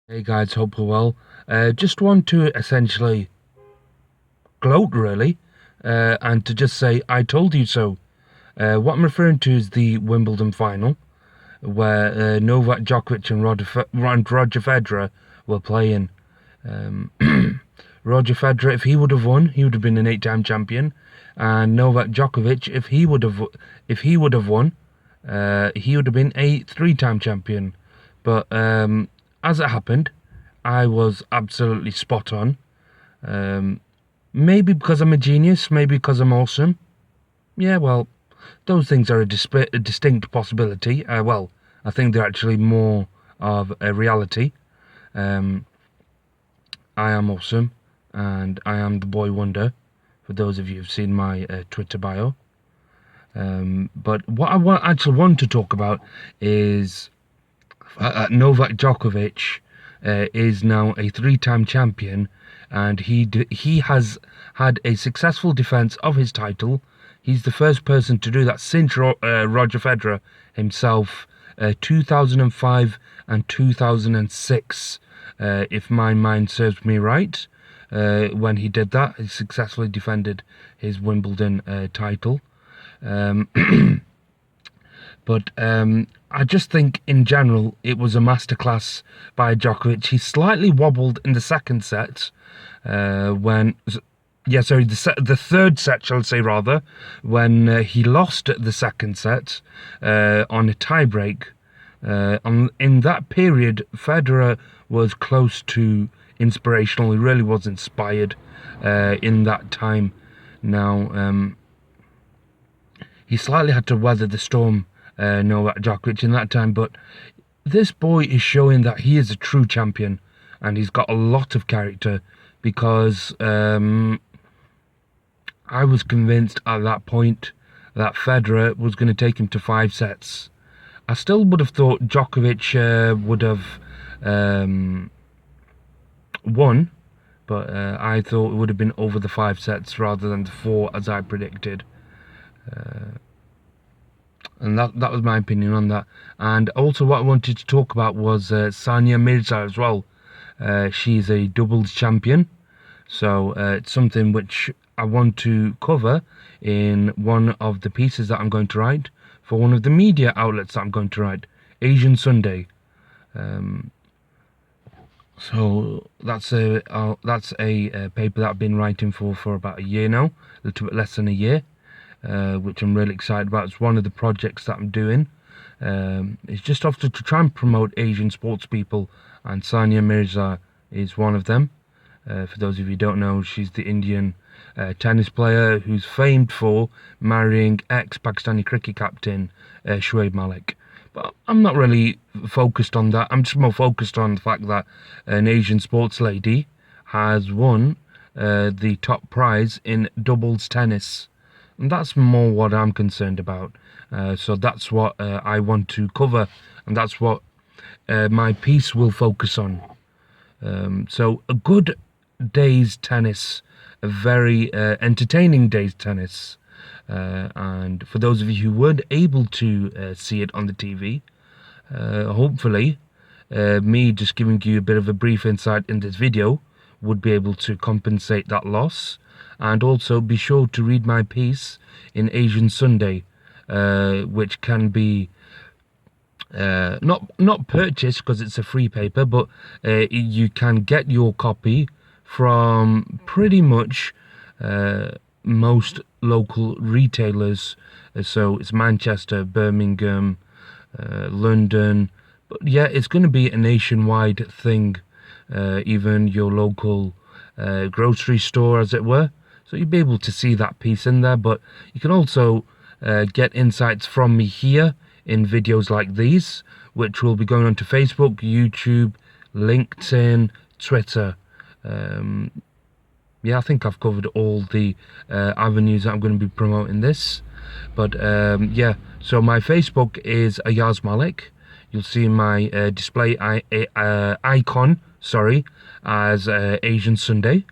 Hey guys, hope you're well. Just want to essentially gloat really, and to just say I told you so. What I'm referring to is the Wimbledon final, where Novak Djokovic and Roger Federer were playing. Um, Roger Federer, if he would have won, he would have been an eight-time champion, and Novak Djokovic, if he would have won, he would have been a three-time champion. But as it happened, I was absolutely spot on. Um, Maybe because I'm a genius, maybe because I'm awesome. Yeah, well, those things are a distinct possibility. Well, I think they're actually more of a reality. Um, I am awesome, and I am the boy wonder. For those of you who've seen my Twitter bio. But what actually want to talk about is Novak Djokovic is now a three-time champion, and he has had a successful defense of his title. He's the first person to do that since Roger Federer himself, 2005 and 2006, if my mind serves me right. When he did that, he successfully defended his Wimbledon title. Um, But I just think in general it was a masterclass by Djokovic. He slightly wobbled in the second set the third set, shall I say rather, when he lost the second set on a tiebreak. In that period, Federer was close to inspirational. He really was inspired in that time. Now, he slightly had to weather the storm, Novak Djokovic, in that time, but this boy is showing that he is a true champion, and he's got a lot of character, because I was convinced at that point that Federer was going to take him to five sets. I still would have thought Djokovic would have won, but I thought it would have been over the five sets rather than the four as I predicted. And that was my opinion on that. And also what I wanted to talk about was Sania Mirza as well. She's a doubles champion, so it's something which I want to cover in one of the pieces that I'm going to write for one of the media outlets that I'm going to write, Asian Sunday. So that's a paper that I've been writing for about a year now, a little bit less than a year. Which I'm really excited about. It's one of the projects that I'm doing. It's just often to try and promote Asian sports people, and Sania Mirza is one of them. For those of you who don't know, she's the Indian tennis player who's famed for marrying ex-Pakistani cricket captain Shoaib Malik. But I'm not really focused on that. I'm just more focused on the fact that an Asian sports lady has won the top prize in doubles tennis. And that's more what I'm concerned about. So that's what I want to cover, and that's what my piece will focus on. So a good day's tennis, a very entertaining day's tennis. And for those of you who weren't able to see it on the TV, hopefully me just giving you a bit of a brief insight in this video would be able to compensate that loss. And also be sure to read my piece in Asian Sunday, which can be not purchased because it's a free paper, but you can get your copy from pretty much most local retailers. So it's Manchester, Birmingham, London, but yeah, it's going to be a nationwide thing, even your local grocery store, as it were. So you'll be able to see that piece in there, but you can also get insights from me here in videos like these, which will be going onto Facebook, YouTube, LinkedIn, Twitter. Yeah, I think I've covered all the avenues that I'm going to be promoting this. But yeah, so my Facebook is Ayaz Malik. You'll see my display icon, as Asian Sunday.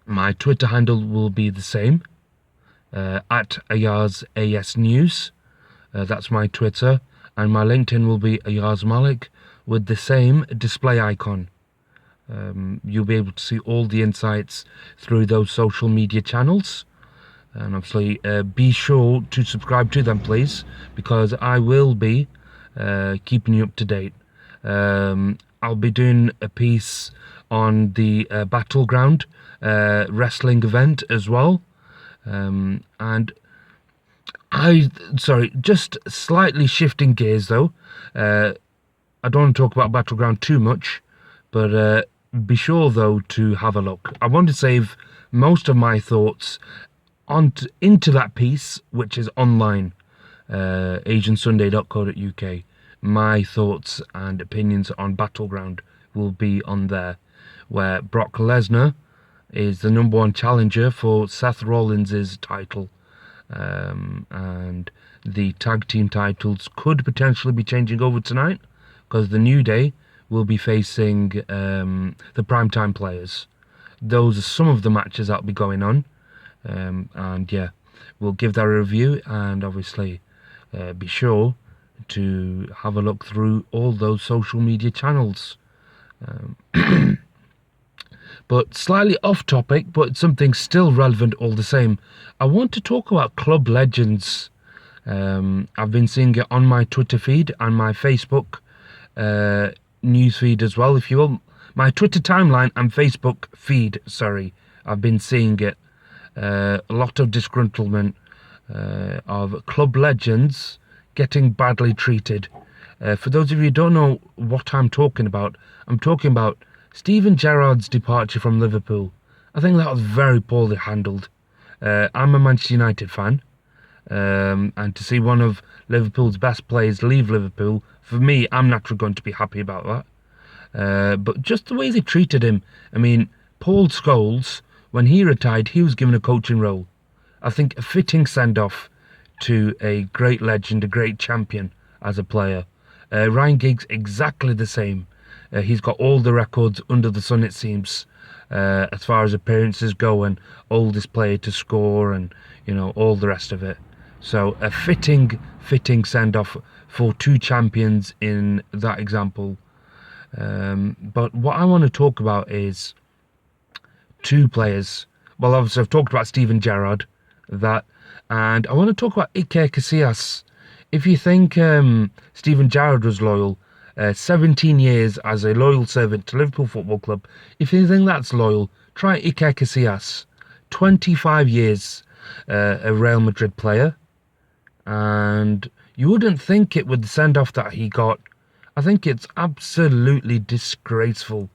My Twitter handle will be the same, at Ayaz AS News. That's my Twitter. And my LinkedIn will be Ayaz Malik with the same display icon. You'll be able to see all the insights through those social media channels. And obviously, be sure to subscribe to them, please, because I will be keeping you up to date. I'll be doing a piece on the Battleground wrestling event as well. And just slightly shifting gears though. I don't want to talk about Battleground too much, but be sure though to have a look. I want to save most of my thoughts into that piece, which is online, asiansunday.co.uk. My thoughts and opinions on Battleground will be on there, where Brock Lesnar is the #1 challenger for Seth Rollins' title, and the tag team titles could potentially be changing over tonight, because the New Day will be facing the Primetime Players. Those are some of the matches that'll be going on. And yeah, we'll give that a review, and obviously be sure to have a look through all those social media channels. But slightly off topic, but something still relevant all the same. I want to talk about club legends. I've been seeing it on my Twitter feed and my Facebook news feed as well, if you will. My Twitter timeline and Facebook feed, I've been seeing it. A lot of disgruntlement of club legends getting badly treated. For those of you who don't know what I'm talking about Steven Gerrard's departure from Liverpool. I think that was very poorly handled. I'm a Manchester United fan, and to see one of Liverpool's best players leave Liverpool, for me, I'm naturally going to be happy about that. But just the way they treated him, I mean, Paul Scholes, when he retired, he was given a coaching role. I think a fitting send-off to a great legend, a great champion as a player. Ryan Giggs, exactly the same. He's got all the records under the sun, it seems, as far as appearances go, and oldest player to score, and all the rest of it. So a fitting send-off for two champions in that example. But what I want to talk about is two players. Well, obviously I've talked about Steven Gerrard, and I want to talk about Iker Casillas. If you think Steven Gerrard was loyal, 17 years as a loyal servant to Liverpool Football Club, if you think that's loyal, try Iker Casillas. 25 years a Real Madrid player, and you wouldn't think it with the send-off that he got. I think it's absolutely disgraceful,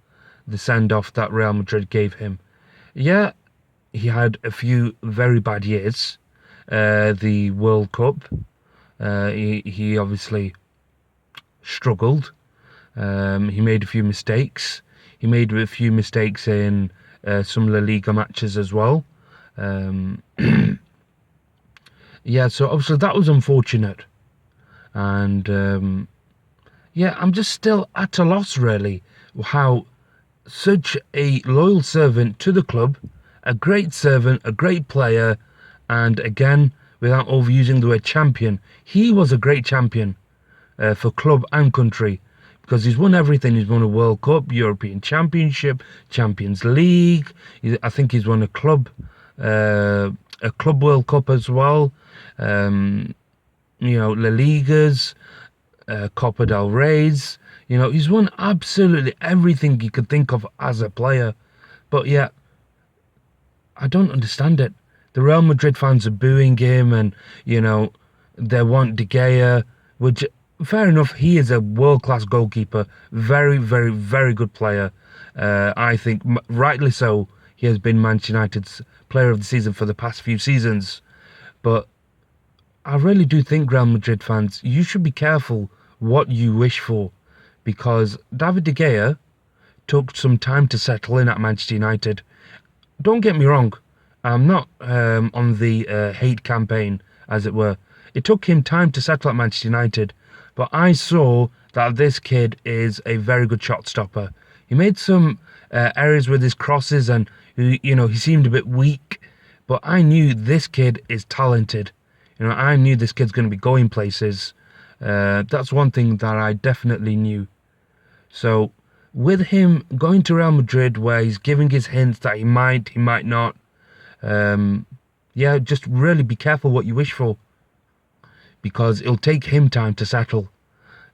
the send-off that Real Madrid gave him. Yeah, he had a few very bad years. The World Cup, he obviously struggled. He made a few mistakes. He made a few mistakes in some La Liga matches as well. Yeah, so obviously that was unfortunate. And yeah, I'm just still at a loss, really, how such a loyal servant to the club, a great servant, a great player, and again, without overusing the word champion, he was a great champion for club and country, because he's won everything. He's won a World Cup, European Championship, Champions League. I think he's won a club World Cup as well. La Ligas, Copa del Rey's. He's won absolutely everything he could think of as a player. But yeah, I don't understand it. The Real Madrid fans are booing him, and, they want De Gea, which, fair enough, he is a world-class goalkeeper. Very, very, very good player. I think, rightly so, he has been Manchester United's player of the season for the past few seasons. But I really do think, Real Madrid fans, you should be careful what you wish for, because David De Gea took some time to settle in at Manchester United. Don't get me wrong, I'm not on the hate campaign, as it were. It took him time to settle at Manchester United, but I saw that this kid is a very good shot stopper. He made some errors with his crosses, and he seemed a bit weak, but I knew this kid is talented. I knew this kid's going to be going places. That's one thing that I definitely knew. So with him going to Real Madrid, where he's giving his hints that he might not, yeah, just really be careful what you wish for, because it'll take him time to settle.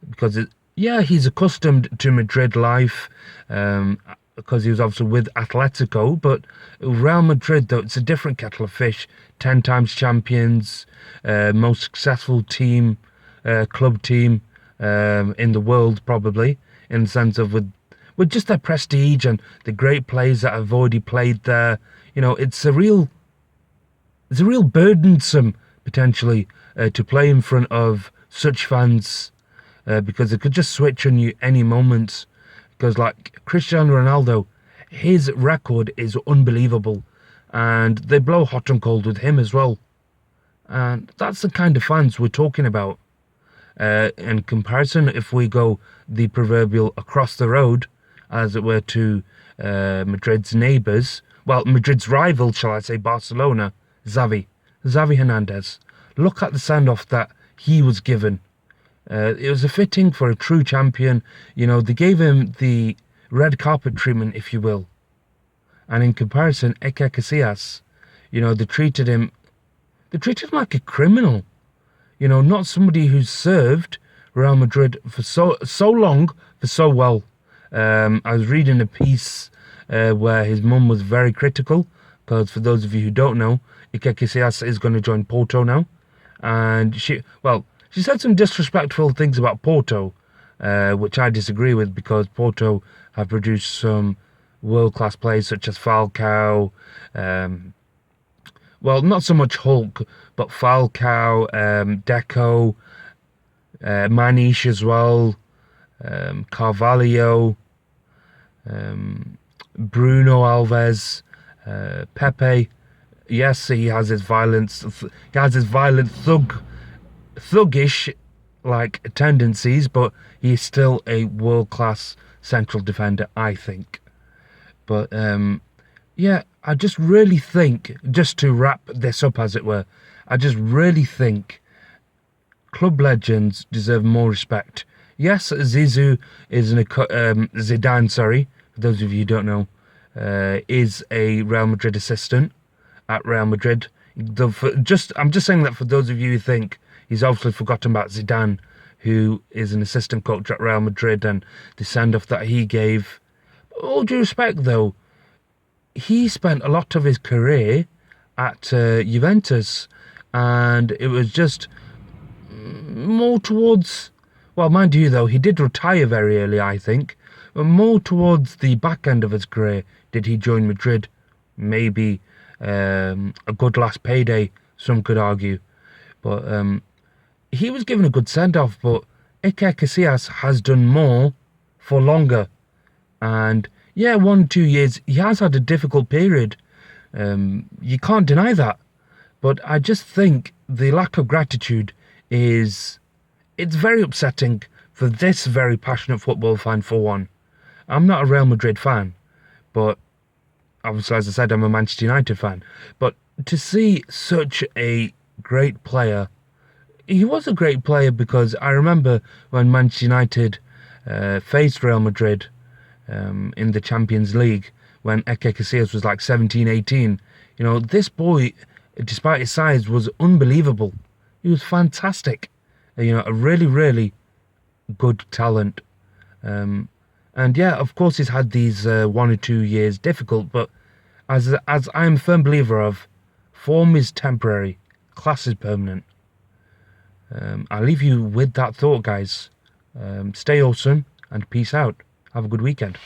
Because yeah, he's accustomed to Madrid life, because he was obviously with Atletico, but Real Madrid, though, it's a different kettle of fish. 10 times champions, most successful team, club team in the world, probably, in the sense of with just their prestige and the great players that have already played there. You know, it's a real burdensome, potentially, to play in front of such fans, because they could just switch on you any moment. Because, like Cristiano Ronaldo, his record is unbelievable, and they blow hot and cold with him as well. And that's the kind of fans we're talking about. In comparison, if we go the proverbial across the road, as it were, to Madrid's neighbours, well, Madrid's rival, shall I say, Barcelona, Xavi Hernandez. Look at the send-off that he was given. It was a fitting for a true champion. You know, they gave him the red carpet treatment, if you will. And in comparison, Iker Casillas, you know, they treated him like a criminal. You know, not somebody who's served Real Madrid for so long, for so well. I was reading a piece where his mum was very critical, because for those of you who don't know, Iker Casillas is going to join Porto now. And she said some disrespectful things about Porto, which I disagree with, because Porto have produced some world-class players such as Falcao, well, not so much Hulk, but Falcao, Deco, Maniche as well, Carvalho, Bruno Alves, Pepe. Yes, he has his violence. He has his violent thuggish like tendencies, but he's still a world-class central defender, I think. But yeah, I just really think, just to wrap this up, as it were, I just really think club legends deserve more respect. Yes, Zidane, for those of you who don't know, is a Real Madrid assistant at Real Madrid. I'm just saying that for those of you who think he's obviously forgotten about Zidane, who is an assistant coach at Real Madrid, and the send-off that he gave. All due respect, though, he spent a lot of his career at Juventus, and it was just more towards, well, mind you, though, he did retire very early, I think, but more towards the back end of his career did he join Madrid. Maybe a good last payday, some could argue. But he was given a good send-off, but Iker Casillas has done more for longer. And yeah, 1-2 years, he has had a difficult period. You can't deny that. But I just think the lack of gratitude it's very upsetting for this very passionate football fan, for one. I'm not a Real Madrid fan, but obviously, as I said, I'm a Manchester United fan. But to see such a great player, he was a great player, because I remember when Manchester United faced Real Madrid in the Champions League, when Iker Casillas was like 17, 18. You know, this boy, despite his size, was unbelievable. He was fantastic. You know, a really, really good talent. And yeah, of course, he's had these 1 or 2 years difficult, but as I am a firm believer of, form is temporary, class is permanent. I'll leave you with that thought, guys. Stay awesome and peace out. Have a good weekend.